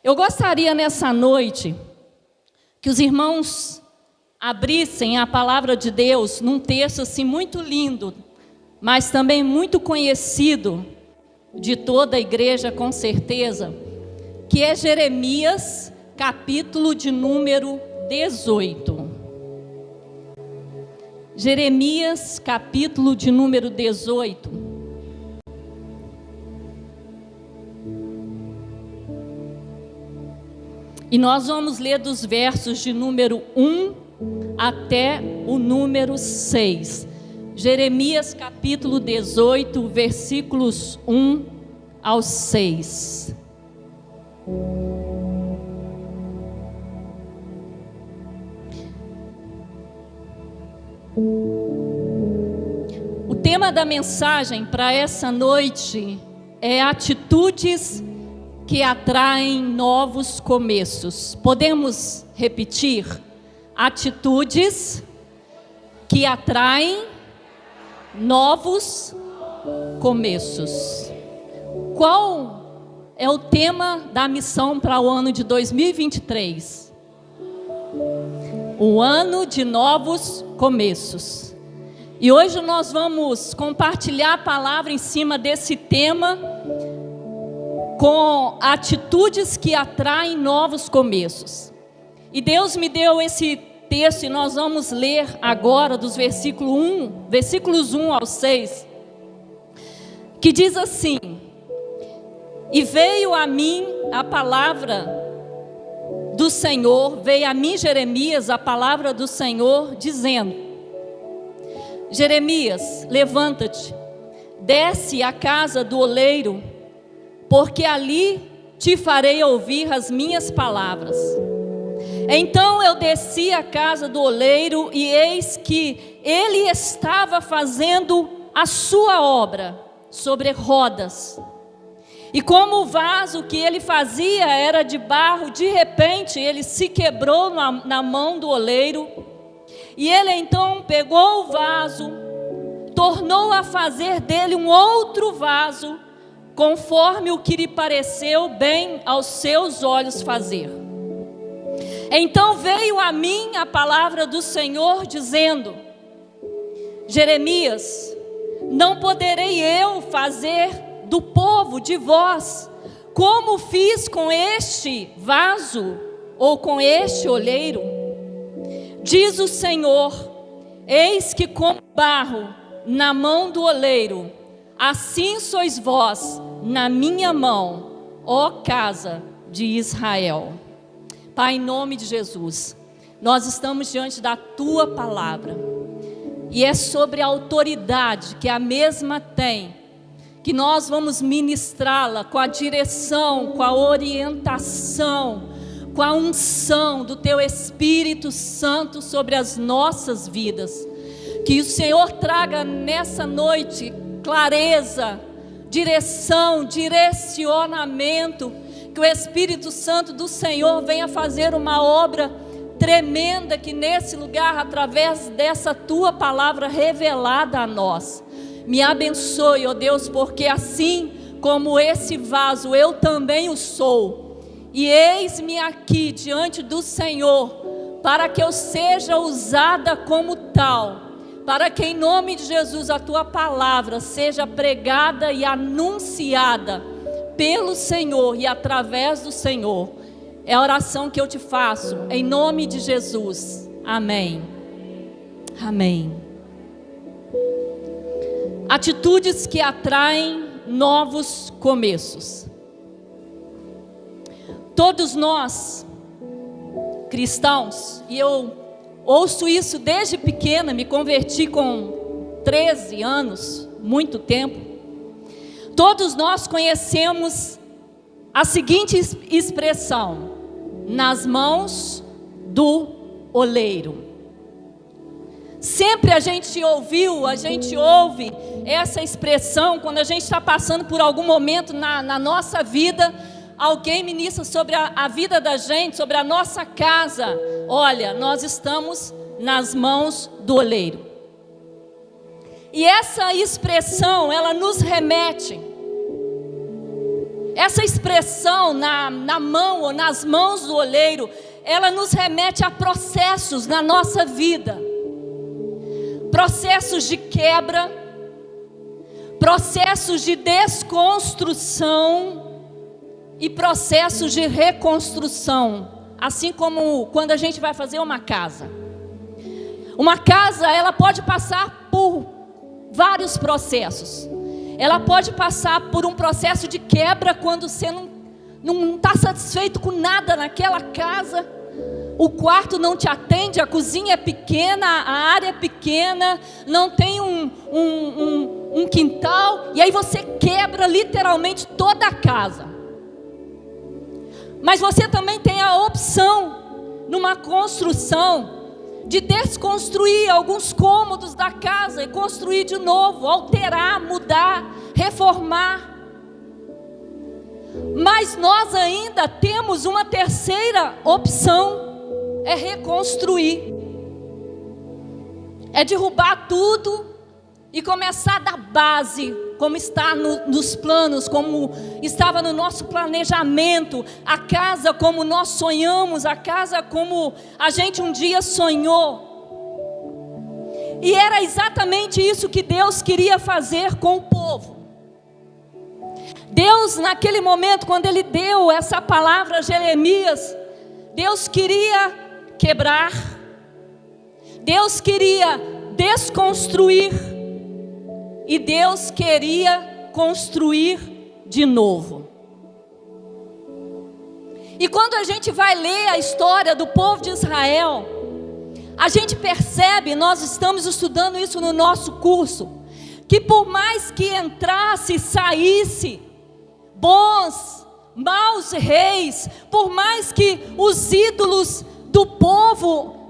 Eu gostaria nessa noite que os irmãos abrissem a palavra de Deus num texto assim muito lindo, mas também muito conhecido de toda a igreja com certeza, que é Jeremias, capítulo de número 18. Jeremias, capítulo de número 18. E nós vamos ler dos versos de número 1 até o número 6. Jeremias capítulo 18, versículos 1 ao 6. O tema da mensagem para essa noite é atitudes que atraem novos começos. Podemos repetir? Atitudes que atraem novos começos. Qual é o tema da missão para o ano de 2023? O ano de novos começos. E hoje nós vamos compartilhar a palavra em cima desse tema, com atitudes que atraem novos começos. E Deus me deu esse texto e nós vamos ler agora dos versículos 1 ao 6, que diz assim: E veio a mim a palavra do Senhor, veio a mim Jeremias a palavra do Senhor, dizendo: Jeremias, levanta-te, desce à casa do oleiro, porque ali te farei ouvir as minhas palavras. Então eu desci à casa do oleiro, e eis que ele estava fazendo a sua obra sobre rodas. E como o vaso que ele fazia era de barro, de repente ele se quebrou na mão do oleiro. E ele então pegou o vaso, tornou a fazer dele um outro vaso, conforme o que lhe pareceu bem aos seus olhos fazer. Então veio a mim a palavra do Senhor, dizendo: Jeremias, não poderei eu fazer do povo de vós como fiz com este vaso ou com este oleiro? Diz o Senhor: eis que como barro na mão do oleiro, assim sois vós na minha mão, ó casa de Israel. Pai, em nome de Jesus, nós estamos diante da Tua palavra, e é sobre a autoridade que a mesma tem, que nós vamos ministrá-la com a direção, com a orientação, com a unção do Teu Espírito Santo sobre as nossas vidas. Que o Senhor traga nessa noite clareza, direção, direcionamento, que o Espírito Santo do Senhor venha fazer uma obra tremenda aqui nesse lugar, através dessa Tua palavra revelada a nós. Me abençoe, ó Deus, porque assim como esse vaso, eu também o sou. E eis-me aqui diante do Senhor, para que eu seja usada como tal, para que em nome de Jesus a Tua palavra seja pregada e anunciada pelo Senhor e através do Senhor. É a oração que eu te faço, em nome de Jesus. Amém. Amém. Atitudes que atraem novos começos. Todos nós, cristãos, e eu ouço isso desde pequena, me converti com 13 anos, muito tempo. Todos nós conhecemos a seguinte expressão: nas mãos do oleiro. Sempre a gente ouve essa expressão quando a gente está passando por algum momento na nossa vida. Alguém ministra sobre a vida da gente, sobre a nossa casa. Olha, nós estamos nas mãos do oleiro. E essa expressão, ela nos remete Essa expressão na mão ou nas mãos do oleiro, ela nos remete a processos na nossa vida. Processos de quebra, processos de desconstrução e processos de reconstrução. Assim como quando a gente vai fazer uma casa. Uma casa, ela pode passar por vários processos. Ela pode passar por um processo de quebra quando você não está satisfeito com nada naquela casa. O quarto não te atende, a cozinha é pequena, a área é pequena, não tem um quintal. E aí você quebra literalmente toda a casa. Mas você também tem a opção, numa construção, de desconstruir alguns cômodos da casa e construir de novo, alterar, mudar, reformar. Mas nós ainda temos uma terceira opção, é reconstruir. É derrubar tudo e começar da base, como está nos planos, como estava no nosso planejamento, a casa como nós sonhamos, a casa como a gente um dia sonhou. E era exatamente isso que Deus queria fazer com o povo. Deus, naquele momento, quando Ele deu essa palavra a Jeremias, Deus queria quebrar, Deus queria desconstruir, e Deus queria construir de novo. E quando a gente vai ler a história do povo de Israel, a gente percebe, nós estamos estudando isso no nosso curso, que por mais que entrasse e saísse bons, maus reis, por mais que os ídolos do povo,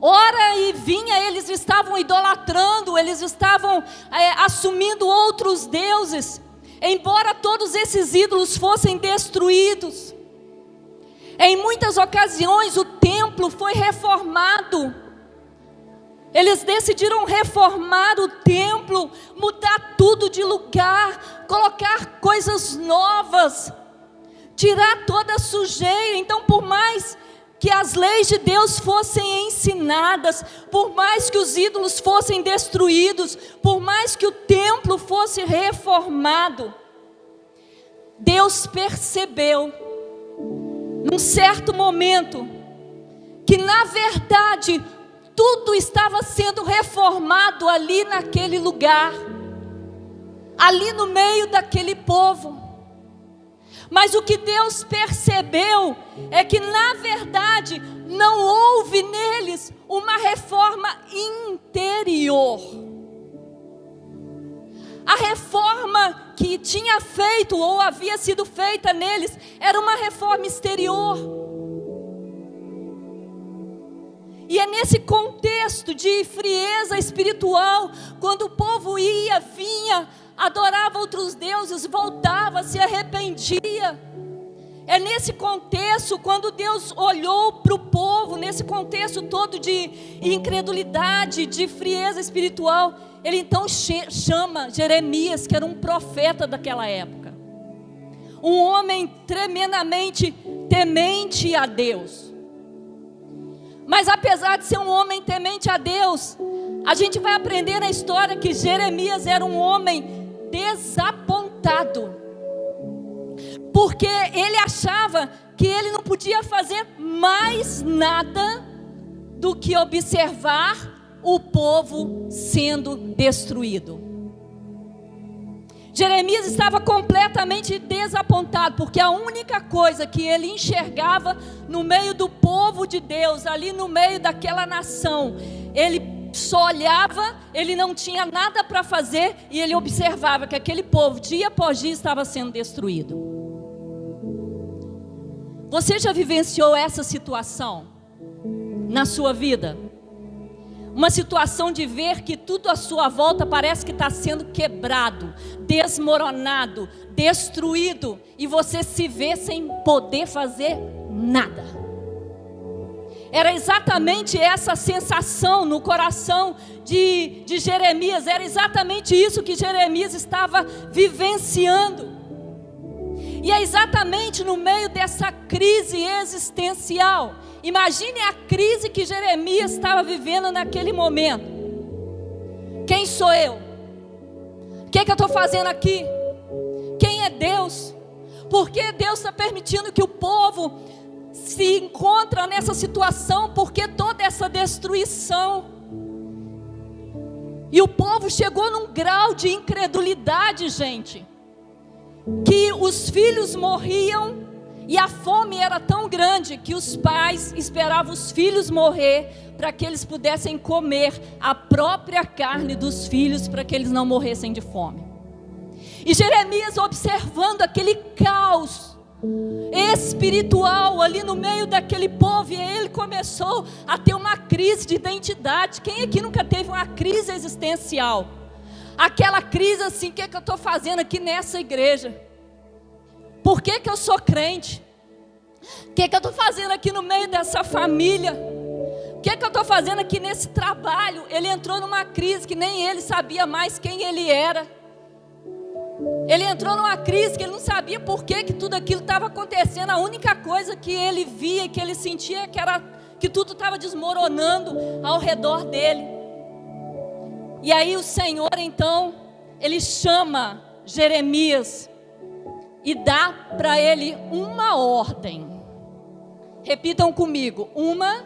ora e vinha, eles estavam idolatrando, eles estavam assumindo outros deuses, embora todos esses ídolos fossem destruídos, em muitas ocasiões o templo foi reformado. Eles decidiram reformar o templo, mudar tudo de lugar, colocar coisas novas, tirar toda a sujeira. Então, por mais que as leis de Deus fossem ensinadas, por mais que os ídolos fossem destruídos, por mais que o templo fosse reformado, Deus percebeu, num certo momento, que na verdade tudo estava sendo reformado ali naquele lugar, ali no meio daquele povo. Mas o que Deus percebeu é que na verdade não houve neles uma reforma interior. A reforma que tinha feito ou havia sido feita neles era uma reforma exterior. E é nesse contexto de frieza espiritual, quando o povo ia, vinha, adorava outros deuses, voltava, se arrependia. É nesse contexto, quando Deus olhou para o povo, nesse contexto todo de incredulidade, de frieza espiritual, Ele então chama Jeremias, que era um profeta daquela época, um homem tremendamente temente a Deus. Mas apesar de ser um homem temente a Deus, a gente vai aprender na história que Jeremias era um homem desapontado, porque ele achava que ele não podia fazer mais nada do que observar o povo sendo destruído. Jeremias estava completamente desapontado, porque a única coisa que ele enxergava no meio do povo de Deus, ali no meio daquela nação, ele só olhava, ele não tinha nada para fazer, e ele observava que aquele povo, dia após dia, estava sendo destruído. Você já vivenciou essa situação na sua vida? Uma situação de ver que tudo à sua volta parece que está sendo quebrado, desmoronado, destruído, e você se vê sem poder fazer nada. Era exatamente essa sensação no coração de Jeremias, era exatamente isso que Jeremias estava vivenciando. E é exatamente no meio dessa crise existencial. Imagine a crise que Jeremias estava vivendo naquele momento. Quem sou eu? O que eu estou fazendo aqui? Quem é Deus? Por que Deus está permitindo que o povo se encontre nessa situação? Por que toda essa destruição? E o povo chegou num grau de incredulidade, gente, que os filhos morriam e a fome era tão grande que os pais esperavam os filhos morrer para que eles pudessem comer a própria carne dos filhos, para que eles não morressem de fome. E Jeremias, observando aquele caos espiritual ali no meio daquele povo, e ele começou a ter uma crise de identidade. Quem aqui nunca teve uma crise existencial? Aquela crise assim: o que eu estou fazendo aqui nessa igreja? Por que eu sou crente? O que eu estou fazendo aqui no meio dessa família? O que eu estou fazendo aqui nesse trabalho? Ele entrou numa crise que nem ele sabia mais quem ele era. Ele entrou numa crise que ele não sabia por que tudo aquilo estava acontecendo. A única coisa que ele via, que ele sentia, que tudo estava desmoronando ao redor dele. E aí o Senhor, então, ele chama Jeremias e dá para ele uma ordem. Repitam comigo: uma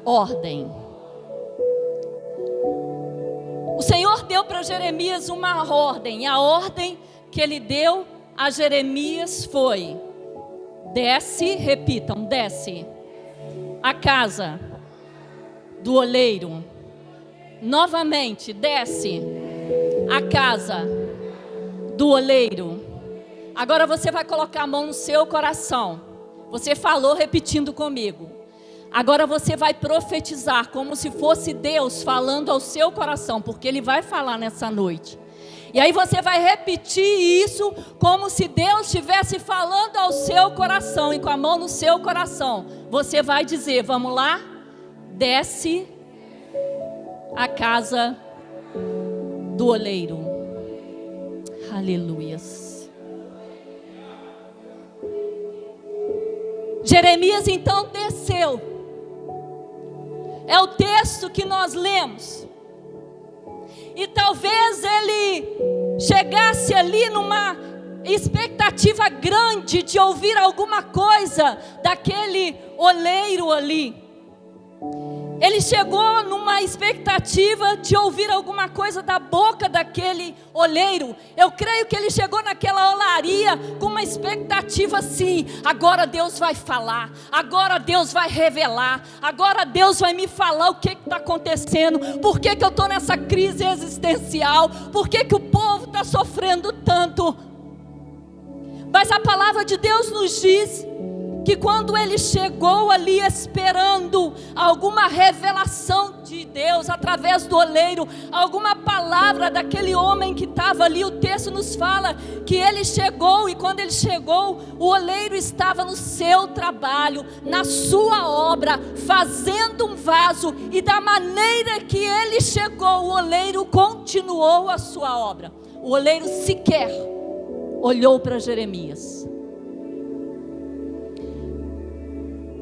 ordem. O Senhor deu para Jeremias uma ordem. E a ordem que ele deu a Jeremias foi: desce, repitam, desce a casa do oleiro. Novamente, desce a casa do oleiro. Agora você vai colocar a mão no seu coração. Você falou repetindo comigo. Agora você vai profetizar como se fosse Deus falando ao seu coração, porque Ele vai falar nessa noite. E aí você vai repetir isso como se Deus estivesse falando ao seu coração, e com a mão no seu coração você vai dizer, vamos lá? Desce a casa do oleiro. Aleluias. Jeremias então desceu. É o texto que nós lemos. E talvez ele chegasse ali numa expectativa grande de ouvir alguma coisa daquele oleiro ali. Ele chegou numa expectativa de ouvir alguma coisa da boca daquele oleiro. Eu creio que ele chegou naquela olaria com uma expectativa assim: agora Deus vai falar, agora Deus vai revelar, agora Deus vai me falar o que está acontecendo, por que eu estou nessa crise existencial, por que o povo está sofrendo tanto. Mas a palavra de Deus nos diz que quando ele chegou ali esperando alguma revelação de Deus através do oleiro, alguma palavra daquele homem que estava ali, o texto nos fala que ele chegou, e quando ele chegou, o oleiro estava no seu trabalho, na sua obra, fazendo um vaso, e da maneira que ele chegou, o oleiro continuou a sua obra. O oleiro sequer olhou para Jeremias.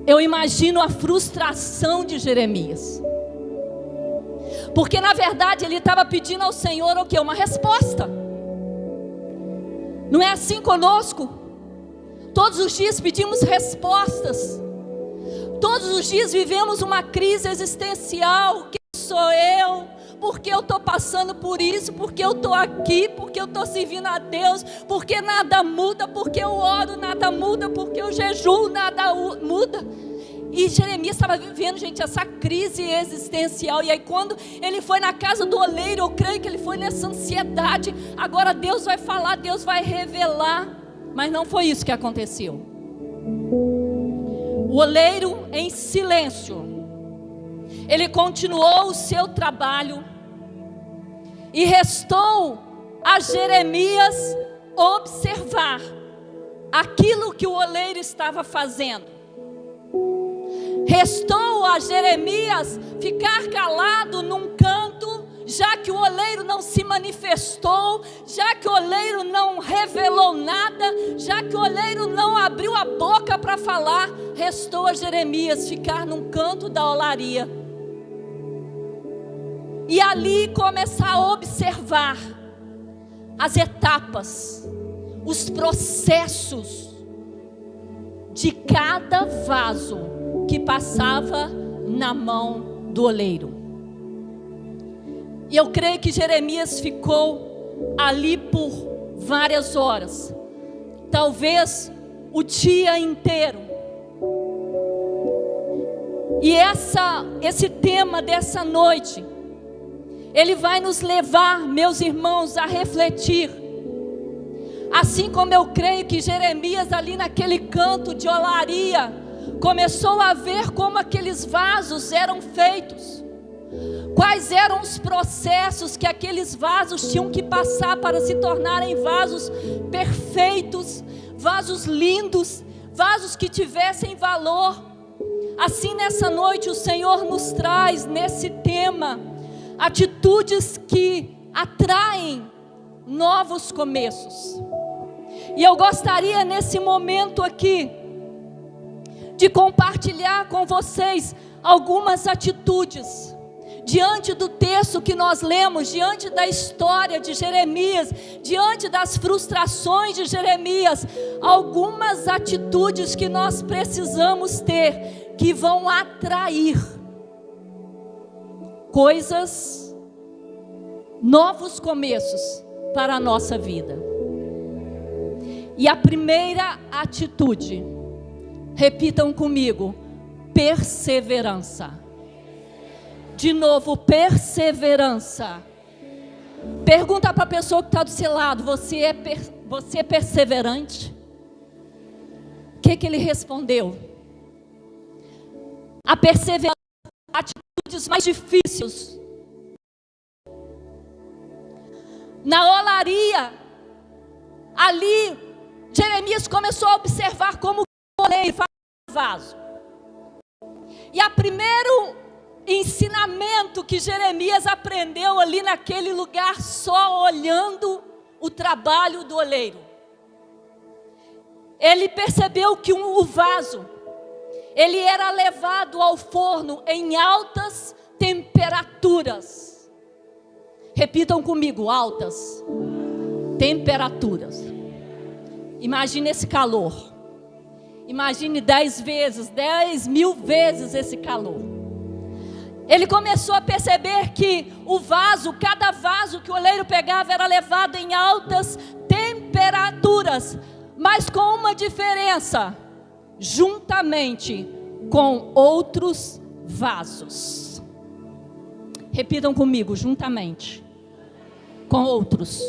Eu imagino a frustração de Jeremias, porque na verdade ele estava pedindo ao Senhor o quê? Uma resposta. Não é assim conosco? Todos os dias pedimos respostas, todos os dias vivemos uma crise existencial. Quem sou eu? Porque eu estou passando por isso, porque eu estou aqui, porque eu estou servindo a Deus, porque nada muda, porque eu oro, nada muda, porque eu jejuo, nada muda. E Jeremias estava vivendo, gente, essa crise existencial. E aí quando ele foi na casa do oleiro, eu creio que ele foi nessa ansiedade. Agora Deus vai falar, Deus vai revelar. Mas não foi isso que aconteceu. O oleiro em silêncio, ele continuou o seu trabalho, e restou a Jeremias observar aquilo que o oleiro estava fazendo. Restou a Jeremias ficar calado num canto, já que o oleiro não se manifestou, já que o oleiro não revelou nada, já que o oleiro não abriu a boca para falar, restou a Jeremias ficar num canto da olaria. E ali começar a observar as etapas, os processos de cada vaso que passava na mão do oleiro. E eu creio que Jeremias ficou ali por várias horas, talvez o dia inteiro. E esse tema dessa noite, ele vai nos levar, meus irmãos, a refletir. Assim como eu creio que Jeremias ali naquele canto de olaria começou a ver como aqueles vasos eram feitos, quais eram os processos que aqueles vasos tinham que passar para se tornarem vasos perfeitos, vasos lindos, vasos que tivessem valor. Assim nessa noite o Senhor nos traz nesse tema atitudes que atraem novos começos. E eu gostaria nesse momento aqui de compartilhar com vocês algumas atitudes diante do texto que nós lemos, diante da história de Jeremias, diante das frustrações de Jeremias, algumas atitudes que nós precisamos ter, que vão atrair coisas, novos começos para a nossa vida. E a primeira atitude, repitam comigo, perseverança. De novo, perseverança. Pergunta para a pessoa que está do seu lado, você é perseverante? O que ele respondeu? A perseverança, atitudes mais difíceis. Na olaria, ali, Jeremias começou a observar como o oleiro faz o vaso. E o primeiro ensinamento que Jeremias aprendeu ali naquele lugar, só olhando o trabalho do oleiro, ele percebeu que o vaso, ele era levado ao forno em altas temperaturas. Repitam comigo, altas temperaturas. Imagine esse calor. Imagine 10 mil vezes esse calor. Ele começou a perceber que o vaso, cada vaso que o oleiro pegava era levado em altas temperaturas, mas com uma diferença, juntamente com outros vasos. Repitam comigo, juntamente com outros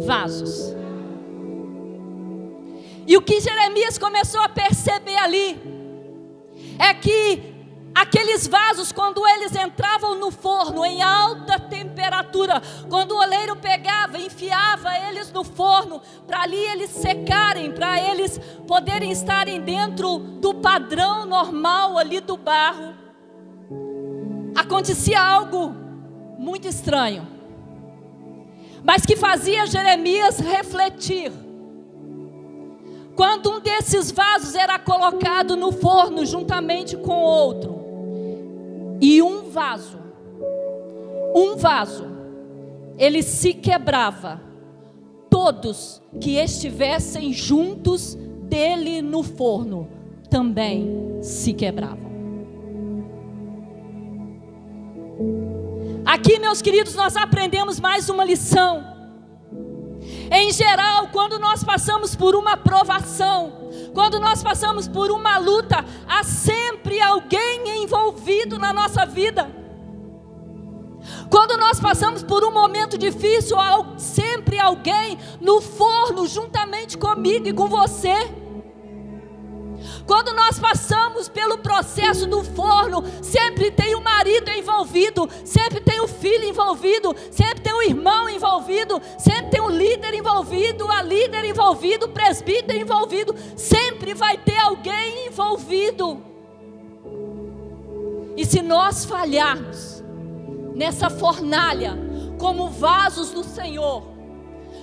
vasos. E o que Jeremias começou a perceber ali é que aqueles vasos, quando eles entravam no forno em alta temperatura, quando o oleiro pegava, enfiava eles no forno, para ali eles secarem, para eles poderem estarem dentro do padrão normal ali do barro, acontecia algo muito estranho, mas que fazia Jeremias refletir. Quando um desses vasos era colocado no forno juntamente com outro, e um vaso, ele se quebrava, todos que estivessem juntos dele no forno também se quebravam. Aqui, meus queridos, nós aprendemos mais uma lição. Em geral, quando nós passamos por uma provação, quando nós passamos por uma luta, há sempre alguém envolvido na nossa vida. Quando nós passamos por um momento difícil, há sempre alguém no forno juntamente comigo e com você. Quando nós passamos pelo processo do forno, sempre tem o marido envolvido, sempre tem o filho envolvido, sempre tem o irmão envolvido, sempre tem o líder envolvido, a líder envolvido, o presbítero envolvido, sempre vai ter alguém envolvido. E se nós falharmos nessa fornalha como vasos do Senhor,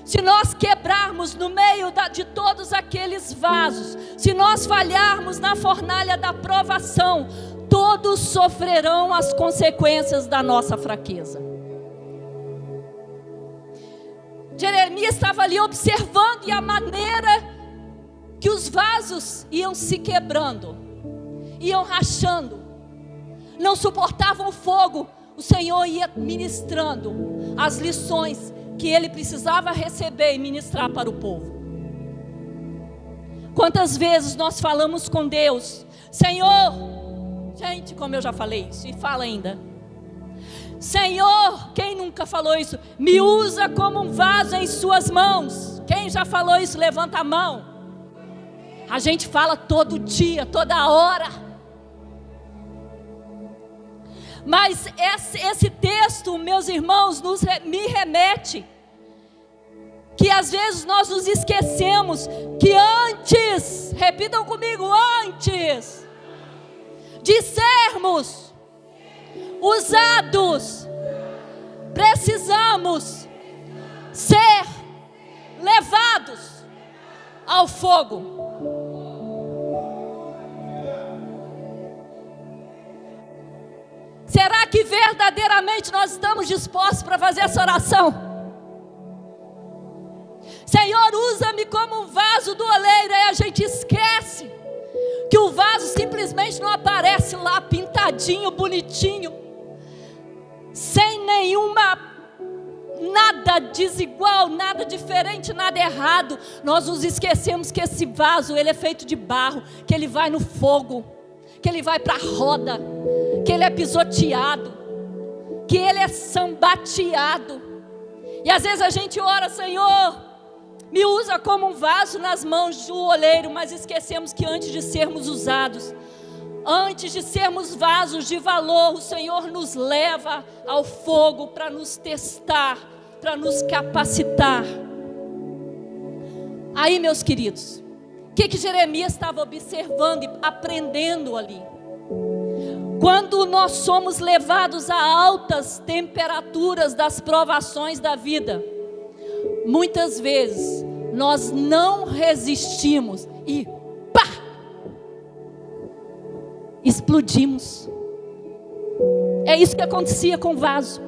se nós quebrarmos no meio de todos aqueles vasos, se nós falharmos na fornalha da provação, todos sofrerão as consequências da nossa fraqueza. Jeremias estava ali observando e a maneira que os vasos iam se quebrando, iam rachando, não suportavam o fogo. O Senhor ia ministrando as lições que ele precisava receber e ministrar para o povo. Quantas vezes nós falamos com Deus: Senhor, gente, como eu já falei isso e falo ainda, Senhor, quem nunca falou isso? Me usa como um vaso em suas mãos. Quem já falou isso? Levanta a mão. A gente fala todo dia, toda hora. Mas esse texto, meus irmãos, me remete que às vezes nós nos esquecemos que antes, repitam comigo, antes de sermos usados, precisamos ser levados ao fogo. Será que verdadeiramente nós estamos dispostos para fazer essa oração? Senhor, usa-me como um vaso do oleiro. Aí a gente esquece que o vaso simplesmente não aparece lá pintadinho, bonitinho, sem nada desigual, nada diferente, nada errado. Nós nos esquecemos que esse vaso, ele é feito de barro, que ele vai no fogo, que ele vai para a roda, que ele é pisoteado, que ele é sambateado. E às vezes a gente ora: Senhor, me usa como um vaso nas mãos do oleiro, mas esquecemos que antes de sermos usados, antes de sermos vasos de valor, o Senhor nos leva ao fogo para nos testar, para nos capacitar. Aí, meus queridos, o que Jeremias estava observando e aprendendo ali? Quando nós somos levados a altas temperaturas das provações da vida, muitas vezes nós não resistimos e pá! Explodimos. É isso que acontecia com o vaso.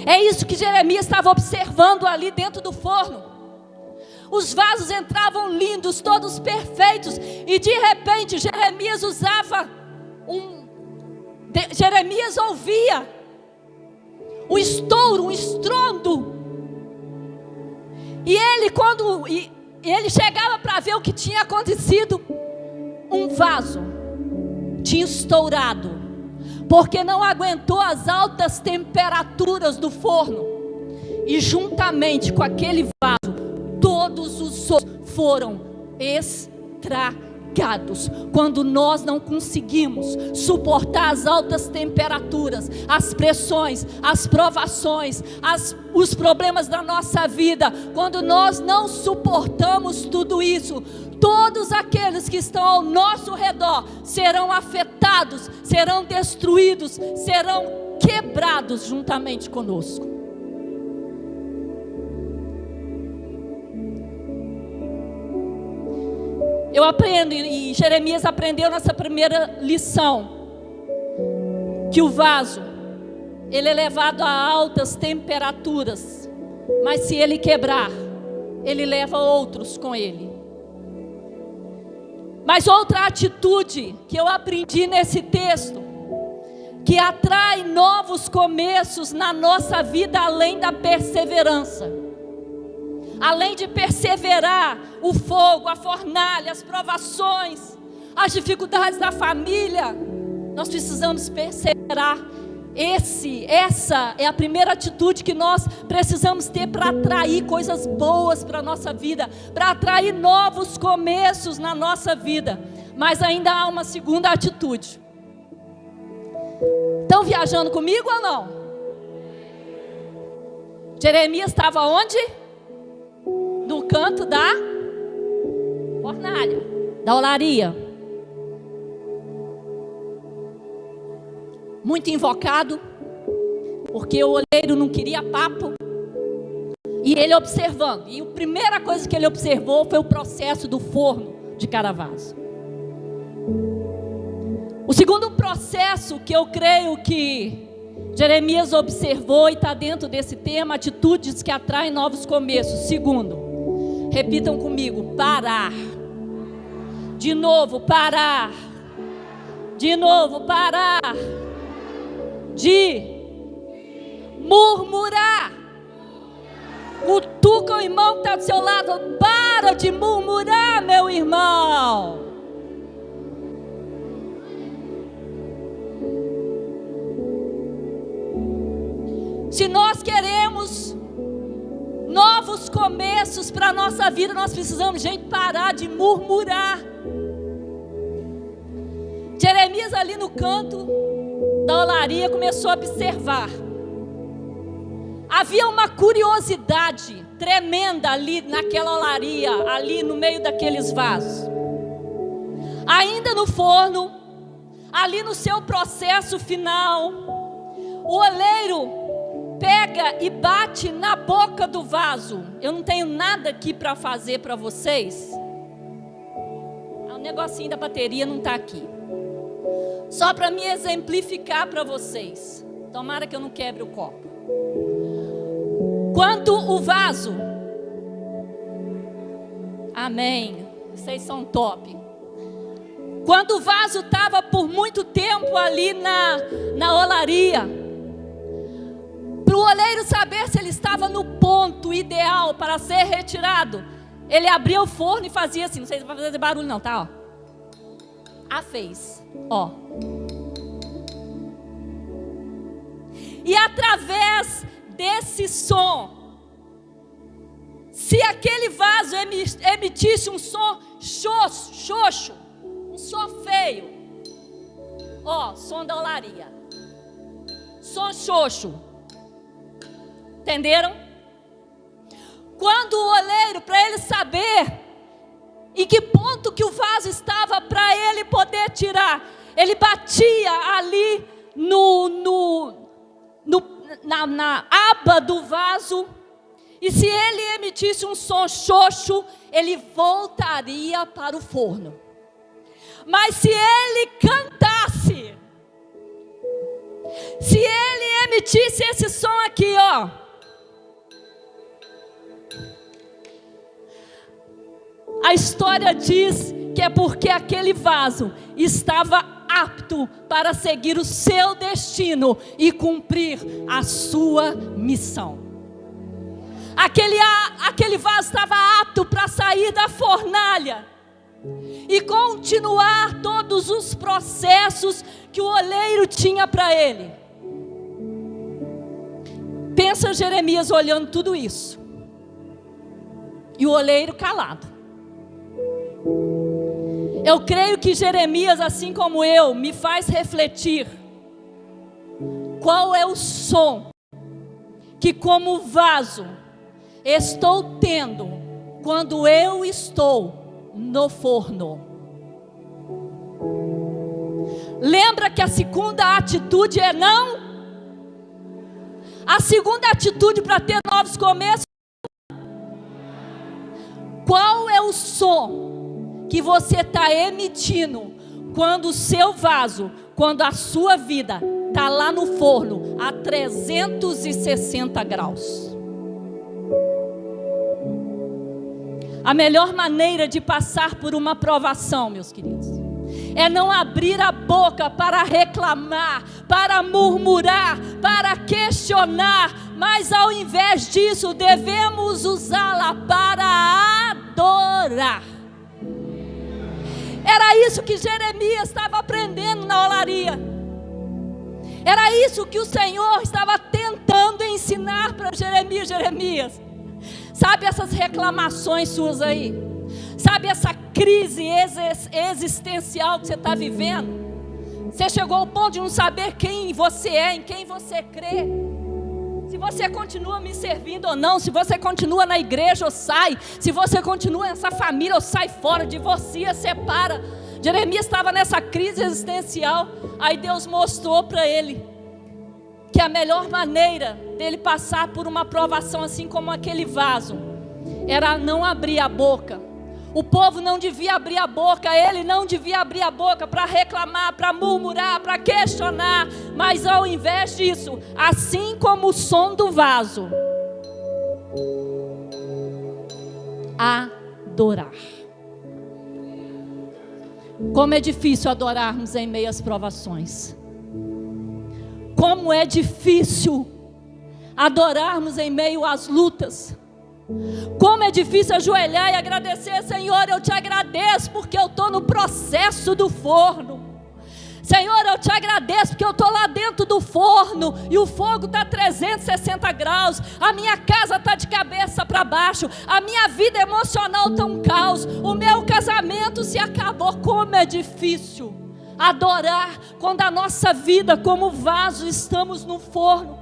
É isso que Jeremias estava observando ali dentro do forno. Os vasos entravam lindos, todos perfeitos, e de repente Jeremias Jeremias ouvia um estouro, um estrondo. E ele chegava para ver o que tinha acontecido. Um vaso tinha estourado, porque não aguentou as altas temperaturas do forno. E juntamente com aquele vaso, todos os outros foram estragados. Quando nós não conseguimos suportar as altas temperaturas, as pressões, as provações, os problemas da nossa vida, quando nós não suportamos tudo isso, todos aqueles que estão ao nosso redor serão afetados, serão destruídos, serão quebrados juntamente conosco. Eu aprendo, e Jeremias aprendeu nessa primeira lição, que o vaso, ele é levado a altas temperaturas, mas se ele quebrar, ele leva outros com ele. Mas outra atitude que eu aprendi nesse texto, que atrai novos começos na nossa vida, além da perseverança. Além de perseverar, o fogo, a fornalha, as provações, as dificuldades da família, nós precisamos perseverar. Essa é a primeira atitude que nós precisamos ter para atrair coisas boas para a nossa vida, para atrair novos começos na nossa vida. Mas ainda há uma segunda atitude. Estão viajando comigo ou não? Jeremias estava onde? No canto da fornalha, da olaria. Muito invocado, porque o oleiro não queria papo. E ele observando, e a primeira coisa que ele observou foi o processo do forno de cada vaso. O segundo processo que eu creio que Jeremias observou e está dentro desse tema, atitudes que atraem novos começos. Segundo, repitam comigo, parar. De novo, parar. De novo, parar. De murmurar. Cutuca o irmão que está do seu lado. Para de murmurar, meu irmão. Se nós queremos novos começos para a nossa vida, nós precisamos, gente, parar de murmurar. Jeremias ali no canto da olaria começou a observar. Havia uma curiosidade tremenda ali naquela olaria, ali no meio daqueles vasos. Ainda no forno, ali no seu processo final, o oleiro pega e bate na boca do vaso. Eu não tenho nada aqui para fazer para vocês. O negocinho da bateria não está aqui. Só para me exemplificar para vocês. Tomara que eu não quebre o copo. Quando o vaso, amém, vocês são top. Quando o vaso estava por muito tempo ali na olaria, para o oleiro saber se ele estava no ponto ideal para ser retirado, ele abria o forno e fazia assim, não sei se vai fazer barulho não, tá? Ó. Fez, ó. E através desse som, se aquele vaso emitisse um som xoxo, um som feio, ó, som da olaria, som xoxo, entenderam? Quando o oleiro, para ele saber em que ponto que o vaso estava para ele poder tirar, ele batia ali na aba do vaso, e se ele emitisse um som xoxo, ele voltaria para o forno. Mas se ele cantasse, se ele emitisse esse som aqui, ó, a história diz que é porque aquele vaso estava apto para seguir o seu destino e cumprir a sua missão. Aquele vaso estava apto para sair da fornalha e continuar todos os processos que o oleiro tinha para ele. Pensa Jeremias olhando tudo isso e o oleiro calado. Eu creio que Jeremias, assim como eu, me faz refletir qual é o som que, como vaso, estou tendo quando eu estou no forno. Lembra que a segunda atitude é não? A segunda atitude para ter novos começos. Qual é o som que você está emitindo quando o seu vaso, quando a sua vida está lá no forno a 360 graus? A melhor maneira de passar por uma provação, meus queridos, é não abrir a boca para reclamar, para murmurar, para questionar, mas ao invés disso devemos usá-la para adorar. Era isso que Jeremias estava aprendendo na olaria. Era isso que o Senhor estava tentando ensinar para Jeremias. Jeremias, sabe essas reclamações suas aí? Sabe essa crise existencial que você está vivendo? Você chegou ao ponto de não saber quem você é, em quem você crê. Se você continua me servindo ou não, se você continua na igreja ou sai, se você continua nessa família ou sai fora, divorcia, separa. Jeremias estava nessa crise existencial. Aí Deus mostrou para ele que que a melhor maneira dele passar por uma provação assim como aquele vaso era não abrir a boca. O povo não devia abrir a boca, ele não devia abrir a boca para reclamar, para murmurar, para questionar, mas ao invés disso, assim como o som do vaso, adorar. Como é difícil adorarmos em meio às provações. Como é difícil adorarmos em meio às lutas. Como é difícil ajoelhar e agradecer: Senhor, eu te agradeço porque eu estou no processo do forno. Senhor, eu te agradeço porque eu estou lá dentro do forno e o fogo está 360 graus, a minha casa está de cabeça para baixo, a minha vida emocional está um caos, o meu casamento se acabou. Como é difícil adorar quando a nossa vida como vaso estamos no forno.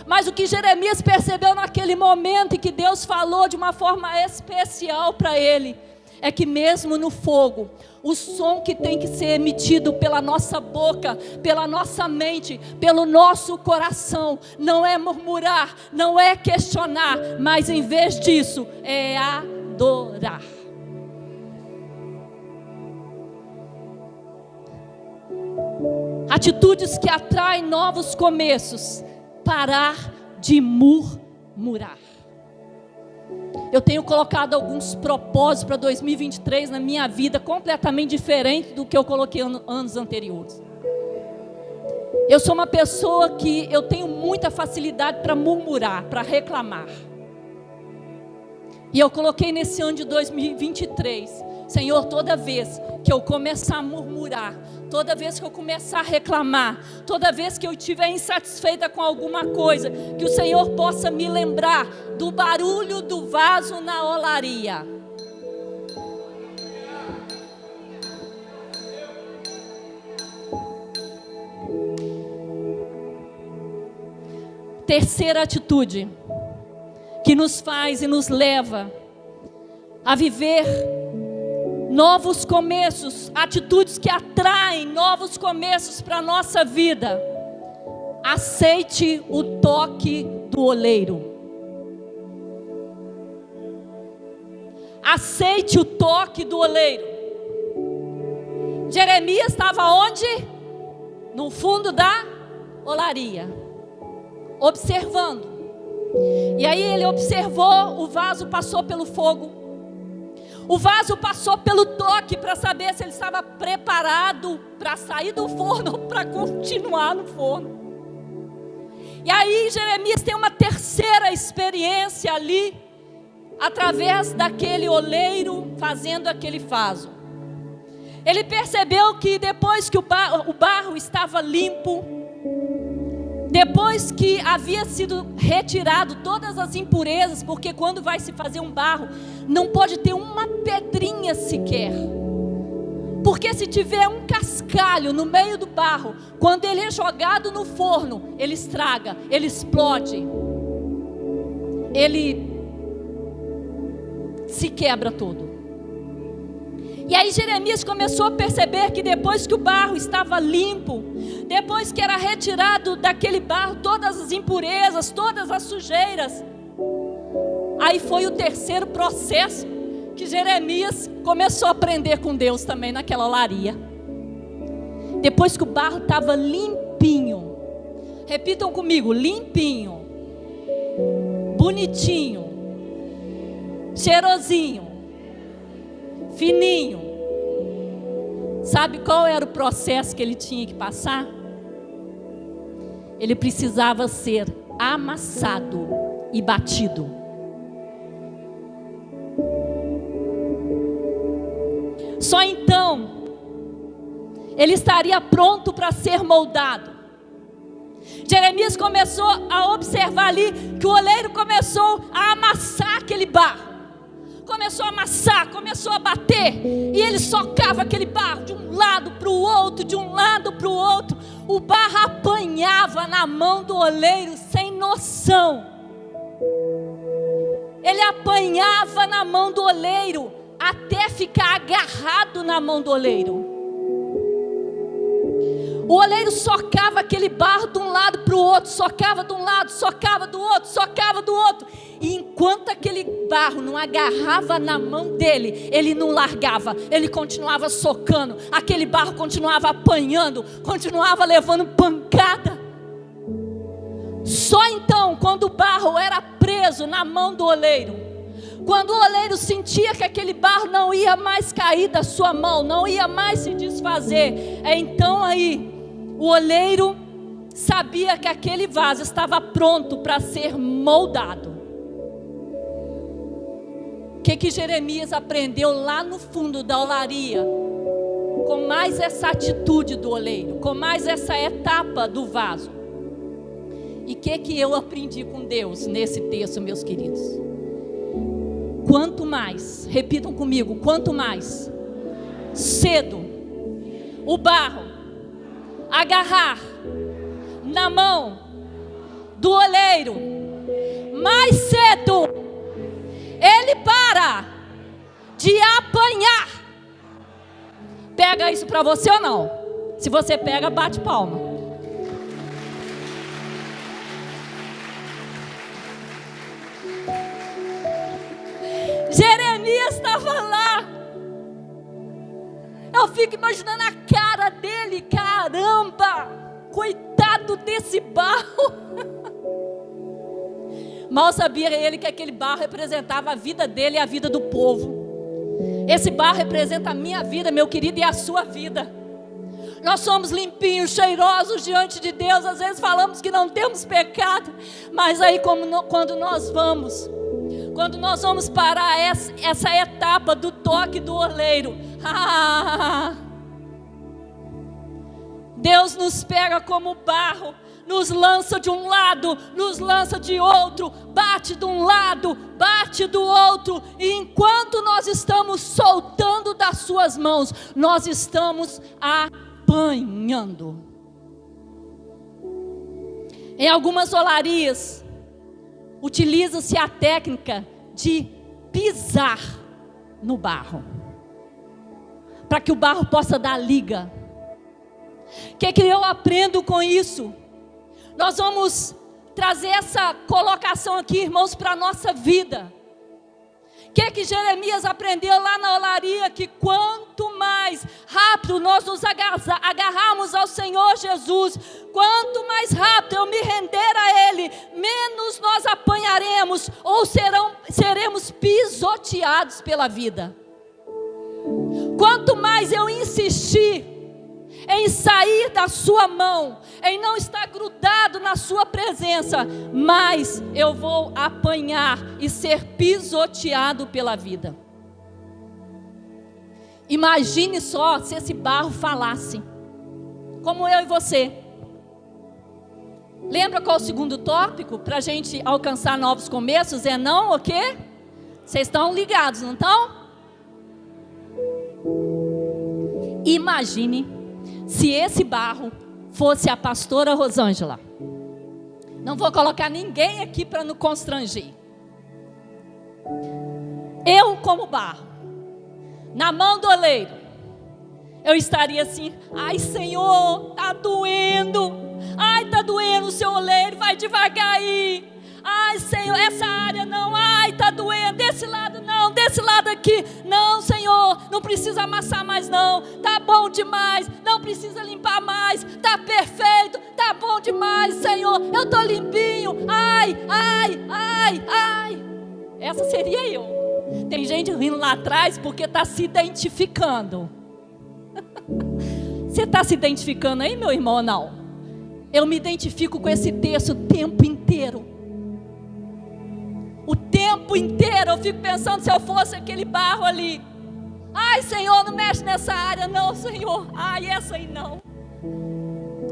Mas o que Jeremias percebeu naquele momento e que Deus falou de uma forma especial para ele, é que mesmo no fogo, o som que tem que ser emitido pela nossa boca, pela nossa mente, pelo nosso coração, não é murmurar, não é questionar, mas em vez disso, é adorar. Atitudes que atraem novos começos. Parar de murmurar. Eu tenho colocado alguns propósitos para 2023 na minha vida, completamente diferente do que eu coloquei anos anteriores. Eu sou uma pessoa que eu tenho muita facilidade para murmurar, para reclamar. E eu coloquei nesse ano de 2023, Senhor, toda vez que eu começar a murmurar, toda vez que eu começar a reclamar, toda vez que eu estiver insatisfeita com alguma coisa, que o Senhor possa me lembrar do barulho do vaso na olaria. Terceira atitude que nos faz e nos leva a viver novos começos, atitudes que atraem novos começos para a nossa vida. Aceite o toque do oleiro. Aceite o toque do oleiro. Jeremias estava onde? No fundo da olaria, observando. E aí ele observou, o vaso passou pelo fogo. O vaso passou pelo toque para saber se ele estava preparado para sair do forno ou para continuar no forno. E aí Jeremias tem uma terceira experiência ali, através daquele oleiro fazendo aquele vaso. Ele percebeu que depois que o barro estava limpo, depois que havia sido retirado todas as impurezas, porque quando vai se fazer um barro, não pode ter uma pedrinha sequer. Porque se tiver um cascalho no meio do barro, quando ele é jogado no forno, ele estraga, ele explode, ele se quebra todo. E aí Jeremias começou a perceber que depois que o barro estava limpo, depois que era retirado daquele barro todas as impurezas, todas as sujeiras, aí foi o terceiro processo que Jeremias começou a aprender com Deus também naquela olaria. Depois que o barro estava limpinho, repitam comigo, limpinho, bonitinho, cheirosinho, fininho. Sabe qual era o processo que ele tinha que passar? Ele precisava ser amassado e batido. Só então ele estaria pronto para ser moldado. Jeremias começou a observar ali que o oleiro começou a amassar aquele barro. Começou a amassar, começou a bater, e ele socava aquele barro de um lado para o outro, de um lado para o outro. O barro apanhava na mão do oleiro sem noção. Ele apanhava na mão do oleiro até ficar agarrado na mão do oleiro. O oleiro socava aquele barro de um lado para o outro, socava de um lado, socava do outro, socava do outro. E enquanto aquele barro não agarrava na mão dele, ele não largava, ele continuava socando, aquele barro continuava apanhando, continuava levando pancada. Só então, quando o barro era preso na mão do oleiro, quando o oleiro sentia que aquele barro não ia mais cair da sua mão, não ia mais se desfazer, então aí o oleiro sabia que aquele vaso estava pronto para ser moldado. O que Jeremias aprendeu lá no fundo da olaria? Com mais essa atitude do oleiro, com mais essa etapa do vaso. E o que eu aprendi com Deus nesse texto, meus queridos? Quanto mais, repitam comigo, quanto mais cedo o barro agarrar na mão do oleiro, mais cedo ele para de apanhar. Pega isso para você ou não? Se você pega, bate palma. Jeremias estava lá. Eu fico imaginando a cara dele. Caramba, coitado desse barro. Mal sabia ele que aquele barro representava a vida dele e a vida do povo. Esse barro representa a minha vida, meu querido, e a sua vida. Nós somos limpinhos, cheirosos diante de Deus. Às vezes falamos que não temos pecado, mas aí quando nós vamos parar essa etapa do toque do oleiro, Deus nos pega como barro, nos lança de um lado, nos lança de outro, bate de um lado, bate do outro, e enquanto nós estamos soltando das suas mãos, nós estamos apanhando. Em algumas olarias, utiliza-se a técnica de pisar no barro, para que o barro possa dar liga. O que eu aprendo com isso? Nós vamos trazer essa colocação aqui, irmãos, para a nossa vida. O que Jeremias aprendeu lá na olaria? Que quanto mais rápido nós nos agarrarmos ao Senhor Jesus, quanto mais rápido eu me render a Ele, menos nós apanharemos ou seremos pisoteados pela vida. Quanto mais eu insistir em sair da sua mão, em não estar grudado na sua presença, mais eu vou apanhar e ser pisoteado pela vida. Imagine só se esse barro falasse, como eu e você. Lembra qual é o segundo tópico? Para a gente alcançar novos começos, é não o quê? Vocês estão ligados, não estão? Imagine se esse barro fosse a pastora Rosângela. Não vou colocar ninguém aqui para não constranger. Eu como barro, na mão do oleiro, eu estaria assim: ai Senhor, está doendo. Ai, está doendo o seu oleiro, vai devagar aí. Ai Senhor, essa área não, ai está doendo, desse lado não, desse lado aqui, não Senhor, não precisa amassar mais não, está bom demais, não precisa limpar mais, está perfeito, está bom demais Senhor, eu estou limpinho, ai, ai, ai, ai. Essa seria eu. Tem gente rindo lá atrás porque está se identificando. Você está se identificando aí, meu irmão, ou não? Eu me identifico com esse texto o tempo inteiro. O tempo inteiro eu fico pensando, se eu fosse aquele barro ali, ai Senhor, não mexe nessa área não Senhor, ai essa aí não,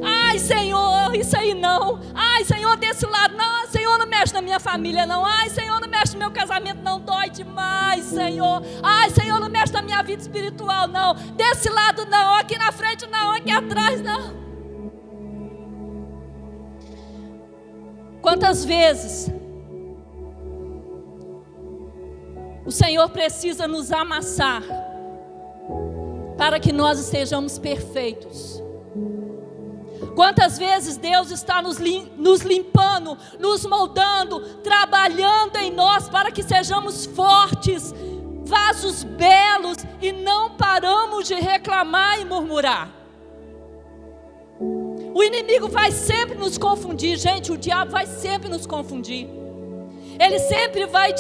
ai Senhor, isso aí não, ai Senhor, desse lado não, Senhor, não mexe na minha família não, ai Senhor, não mexe no meu casamento não, dói demais Senhor, ai Senhor, não mexe na minha vida espiritual não, desse lado não, aqui na frente não, aqui atrás não. Quantas vezes o Senhor precisa nos amassar para que nós estejamos perfeitos. Quantas vezes Deus está nos limpando, nos moldando, trabalhando em nós para que sejamos fortes, vasos belos, e não paramos de reclamar e murmurar. O inimigo vai sempre nos confundir, gente, o diabo vai sempre nos confundir. Ele sempre vai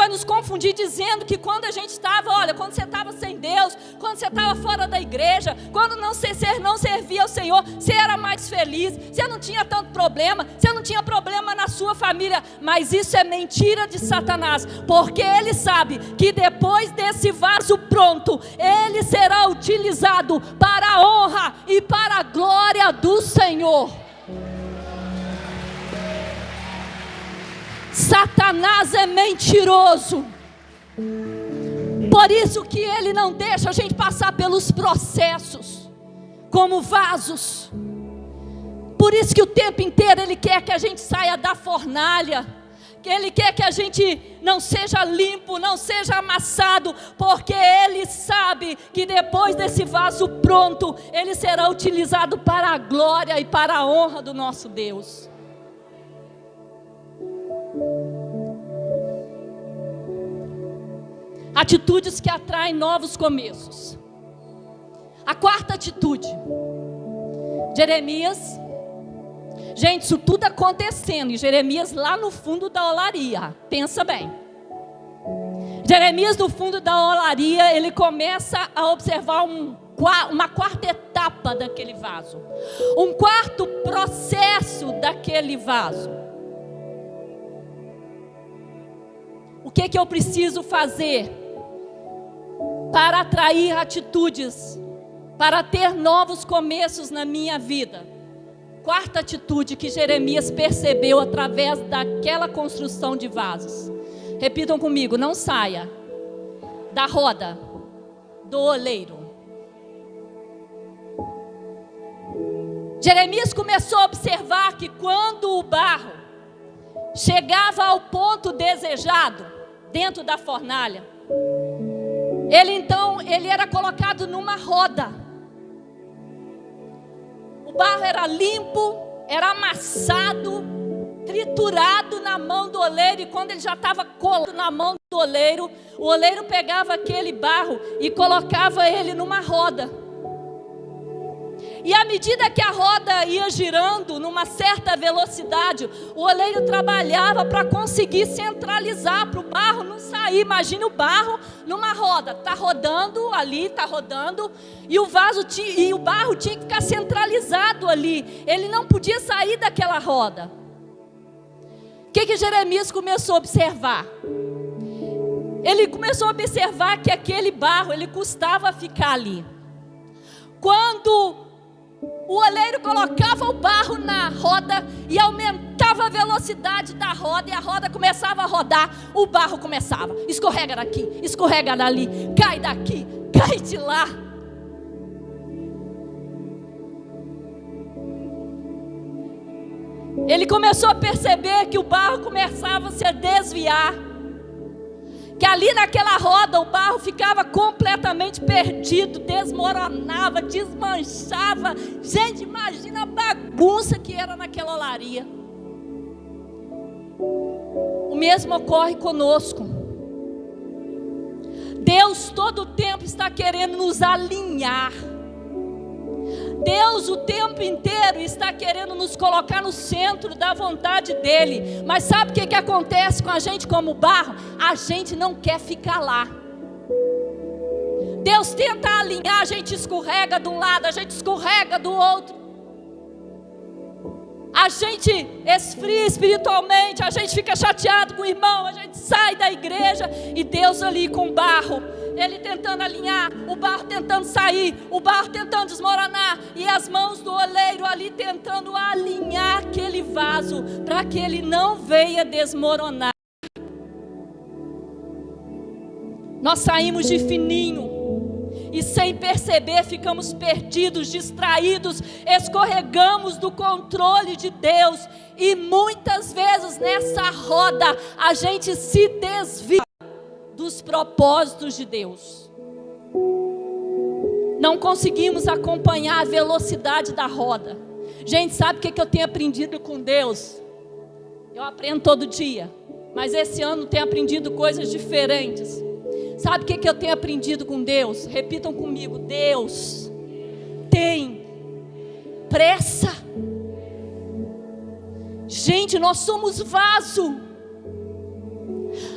nos confundir dizendo que quando a gente estava, olha, quando você estava sem Deus, quando você estava fora da igreja, quando não servia ao Senhor, você era mais feliz, você não tinha tanto problema, você não tinha problema na sua família. Mas isso é mentira de Satanás, porque ele sabe que depois desse vaso pronto, ele será utilizado para a honra e para a glória do Senhor. Satanás é mentiroso. Por isso que ele não deixa a gente passar pelos processos como vasos. Por isso que o tempo inteiro ele quer que a gente saia da fornalha, que ele quer que a gente não seja limpo, não seja amassado, porque ele sabe que depois desse vaso pronto, ele será utilizado para a glória e para a honra do nosso Deus. Atitudes que atraem novos começos. A quarta atitude, Jeremias. Gente, isso tudo acontecendo, e Jeremias lá no fundo da olaria, pensa bem. Jeremias no fundo da olaria, ele começa a observar uma quarta etapa daquele vaso, um quarto processo daquele vaso. O que eu preciso fazer para atrair atitudes, para ter novos começos na minha vida? Quarta atitude que Jeremias percebeu através daquela construção de vasos. Repitam comigo: não saia da roda do oleiro. Jeremias começou a observar que quando o barro chegava ao ponto desejado, dentro da fornalha, ele era colocado numa roda. O barro era limpo, era amassado, triturado na mão do oleiro, e quando ele já estava colado na mão do oleiro, o oleiro pegava aquele barro e colocava ele numa roda. E à medida que a roda ia girando numa certa velocidade, o oleiro trabalhava para conseguir centralizar, para o barro não sair. Imagina o barro numa roda, está rodando ali, está rodando, e o barro tinha que ficar centralizado ali, ele não podia sair daquela roda. O que Jeremias começou a observar? Ele começou a observar que aquele barro, ele custava ficar ali. Quando o oleiro colocava o barro na roda e aumentava a velocidade da roda, e a roda começava a rodar, o barro começava: escorrega daqui, escorrega dali, cai daqui, cai de lá. Ele começou a perceber que o barro começava a se desviar, que ali naquela roda o barro ficava completamente perdido, desmoronava, desmanchava. Gente, imagina a bagunça que era naquela olaria. O mesmo ocorre conosco. Deus todo o tempo está querendo nos alinhar. Deus o tempo inteiro está querendo nos colocar no centro da vontade dEle. Mas sabe o que acontece com a gente como barro? A gente não quer ficar lá. Deus tenta alinhar, a gente escorrega de um lado, a gente escorrega do outro. A gente esfria espiritualmente, a gente fica chateado com o irmão, a gente sai da igreja, e Deus ali com o barro, Ele tentando alinhar, o barro tentando sair, o barro tentando desmoronar, e as mãos do oleiro ali tentando alinhar aquele vaso, para que ele não venha desmoronar. Nós saímos de fininho, e sem perceber ficamos perdidos, distraídos, escorregamos do controle de Deus, e muitas vezes nessa roda a gente se desvia dos propósitos de Deus. Não conseguimos acompanhar a velocidade da roda. Gente, sabe o que eu tenho aprendido com Deus? Eu aprendo todo dia, mas esse ano tenho aprendido coisas diferentes. Sabe o que eu tenho aprendido com Deus? Repitam comigo: Deus tem pressa. Gente, nós somos vaso.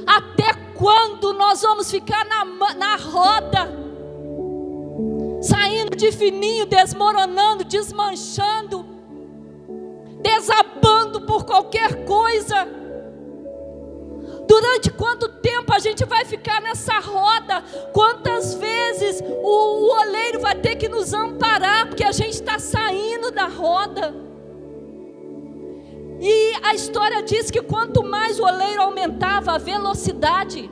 Até quando nós vamos ficar na roda, saindo de fininho, desmoronando, desmanchando, desabando por qualquer coisa? Durante quanto tempo a gente vai ficar nessa roda? Quantas vezes o oleiro vai ter que nos amparar, porque a gente está saindo da roda? E a história diz que quanto mais o oleiro aumentava a velocidade,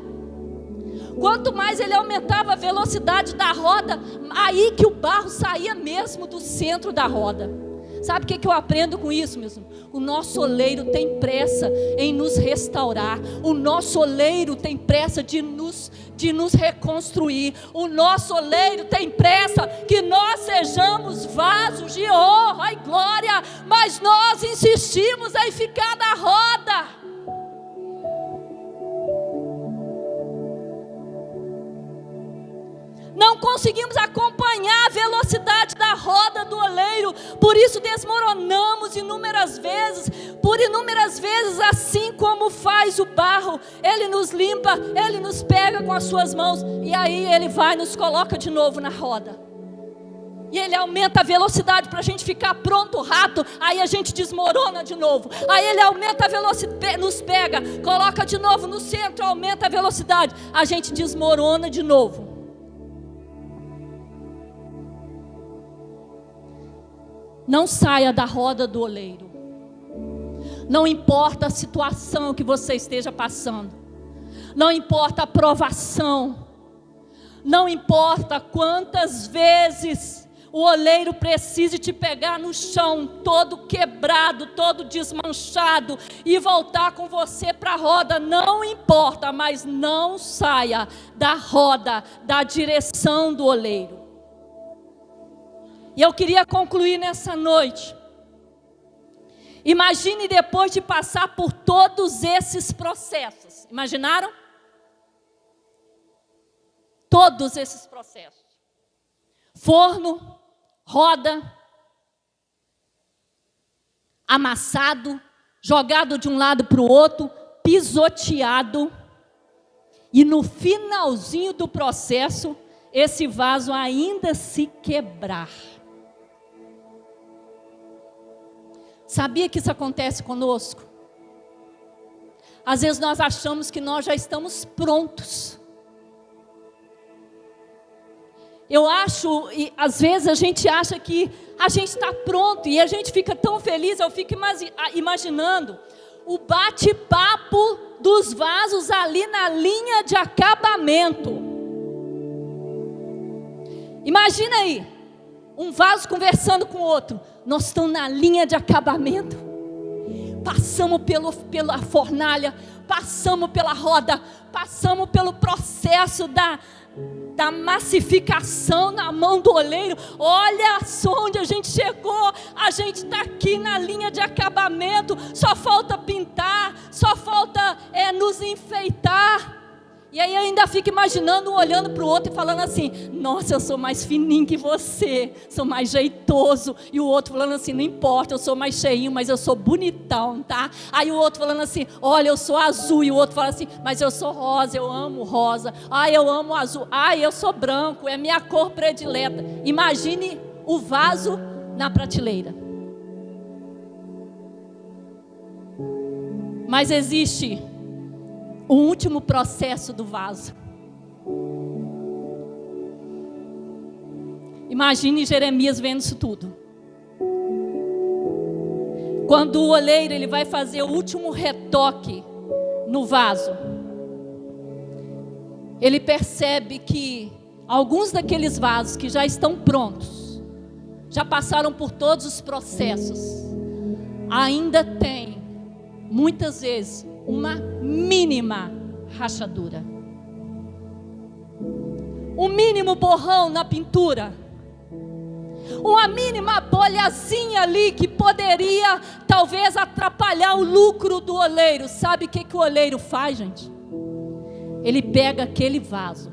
quanto mais ele aumentava a velocidade da roda, aí que o barro saía mesmo do centro da roda. Sabe o que eu aprendo com isso, meus irmãos? O nosso oleiro tem pressa em nos restaurar. O nosso oleiro tem pressa de nos reconstruir. O nosso oleiro tem pressa que nós sejamos vasos de honra e glória. Mas nós insistimos em ficar na roda. Não conseguimos acompanhar a velocidade da roda do oleiro. Por isso desmoronamos inúmeras vezes. Por inúmeras vezes, assim como faz o barro, Ele nos limpa, Ele nos pega com as suas mãos, e aí Ele vai e nos coloca de novo na roda. E Ele aumenta a velocidade para a gente ficar pronto, rápido. Aí a gente desmorona de novo. Aí Ele aumenta a velocidade, nos pega, coloca de novo no centro, aumenta a velocidade. A gente desmorona de novo. Não saia da roda do oleiro. Não importa a situação que você esteja passando. Não importa a provação. Não importa quantas vezes o oleiro precise te pegar no chão, todo quebrado, todo desmanchado, e voltar com você para a roda. Não importa, mas não saia da roda, da direção do oleiro. E eu queria concluir nessa noite. Imagine depois de passar por todos esses processos. Imaginaram? Todos esses processos. Forno, roda, amassado, jogado de um lado para o outro, pisoteado. E no finalzinho do processo, esse vaso ainda se quebrar. Sabia que isso acontece conosco? Às vezes nós achamos que nós já estamos prontos. Eu acho, e às vezes a gente acha que a gente está pronto, e a gente fica tão feliz. Eu fico imaginando o bate-papo dos vasos ali na linha de acabamento. Imagina aí, um vaso conversando com o outro. Nós estamos na linha de acabamento. Passamos pela fornalha, passamos pela roda, passamos pelo processo da massificação na mão do oleiro. Olha só onde a gente chegou. A gente está aqui na linha de acabamento. Só falta pintar, só falta nos enfeitar. E aí eu ainda fico imaginando, um olhando para o outro e falando assim: nossa, eu sou mais fininho que você, sou mais jeitoso. E o outro falando assim: não importa, eu sou mais cheinho, mas eu sou bonitão, tá? Aí o outro falando assim: olha, eu sou azul. E o outro fala assim: mas eu sou rosa, eu amo rosa. Ai, eu amo azul. Ai, eu sou branco, é minha cor predileta. Imagine o vaso na prateleira. Mas existe o último processo do vaso. Imagine Jeremias vendo isso tudo. Quando o oleiro ele vai fazer o último retoque no vaso, ele percebe que alguns daqueles vasos que já estão prontos, já passaram por todos os processos, ainda tem, muitas vezes, uma mínima rachadura, um mínimo borrão na pintura, uma mínima bolhazinha ali que poderia talvez atrapalhar o lucro do oleiro. Sabe o que o oleiro faz, gente? Ele pega aquele vaso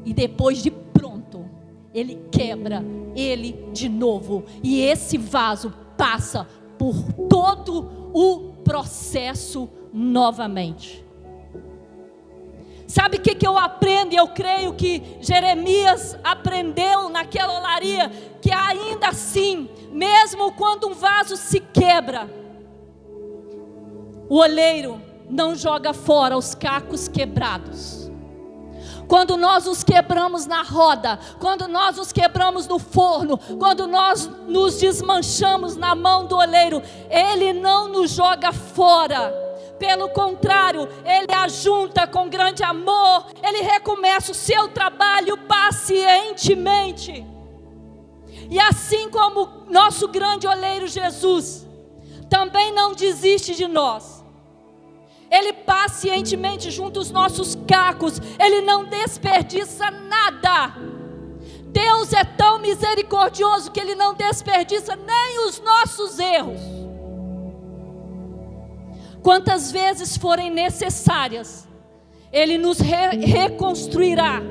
e depois de pronto, ele quebra ele de novo. E esse vaso passa por todo o processo novamente. Sabe o que eu aprendo? E eu creio que Jeremias aprendeu naquela olaria, que ainda assim, mesmo quando um vaso se quebra, o oleiro não joga fora os cacos quebrados. Quando nós os quebramos na roda, quando nós os quebramos no forno, quando nós nos desmanchamos na mão do oleiro, ele não nos joga fora. Pelo contrário, ele ajunta com grande amor, ele recomeça o seu trabalho pacientemente. E assim como nosso grande oleiro Jesus, também não desiste de nós. Ele pacientemente junta os nossos cacos, ele não desperdiça nada. Deus é tão misericordioso que ele não desperdiça nem os nossos erros. Quantas vezes forem necessárias, ele nos reconstruirá.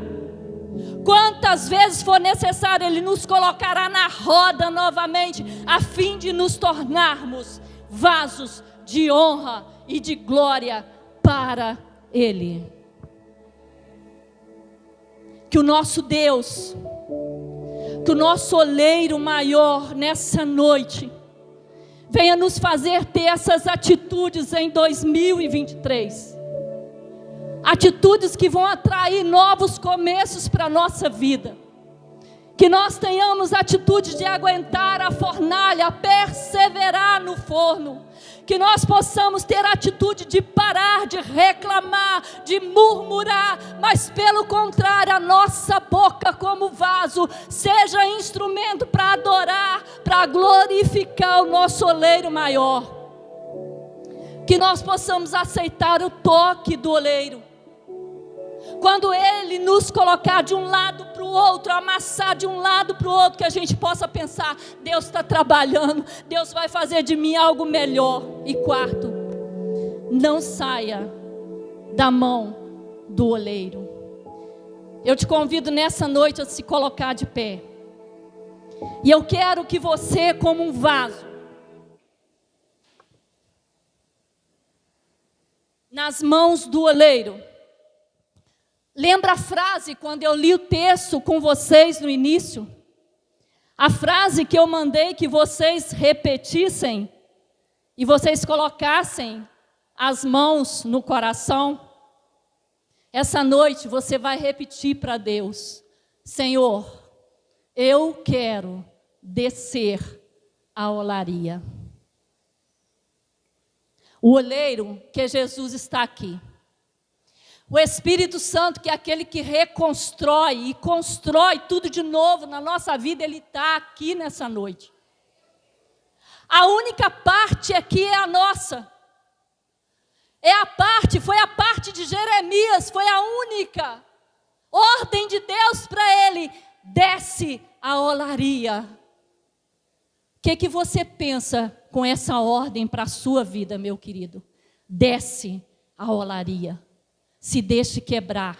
Quantas vezes for necessário, ele nos colocará na roda novamente, a fim de nos tornarmos vasos de honra e de glória para ele. Que o nosso Deus, que o nosso oleiro maior nessa noite, venha nos fazer ter essas atitudes em 2023. Atitudes que vão atrair novos começos para a nossa vida. Que nós tenhamos atitude de aguentar a fornalha, perseverar no forno. Que nós possamos ter atitude de parar, de reclamar, de murmurar, mas pelo contrário, a nossa boca como vaso seja instrumento para adorar, para glorificar o nosso oleiro maior. Que nós possamos aceitar o toque do oleiro. Quando ele nos colocar de um lado para o outro, amassar de um lado para o outro, que a gente possa pensar, Deus está trabalhando, Deus vai fazer de mim algo melhor. E quarto, não saia da mão do oleiro. Eu te convido nessa noite a se colocar de pé. E eu quero que você, como um vaso, nas mãos do oleiro. Lembra a frase quando eu li o texto com vocês no início? A frase que eu mandei que vocês repetissem e vocês colocassem as mãos no coração. Essa noite você vai repetir para Deus: Senhor, eu quero descer a olaria. O oleiro, que Jesus, está aqui. O Espírito Santo, que é aquele que reconstrói e constrói tudo de novo na nossa vida, ele está aqui nessa noite. A única parte aqui é a nossa. Foi a parte de Jeremias, foi a única ordem de Deus para ele: desce a olaria. O que você pensa com essa ordem para a sua vida, meu querido? Desce a olaria. Se deixe quebrar,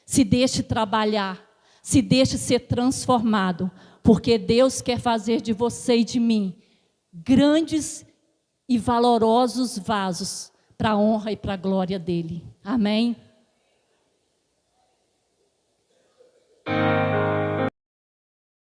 se deixe trabalhar, se deixe ser transformado, porque Deus quer fazer de você e de mim grandes e valorosos vasos para a honra e para a glória dele. Amém?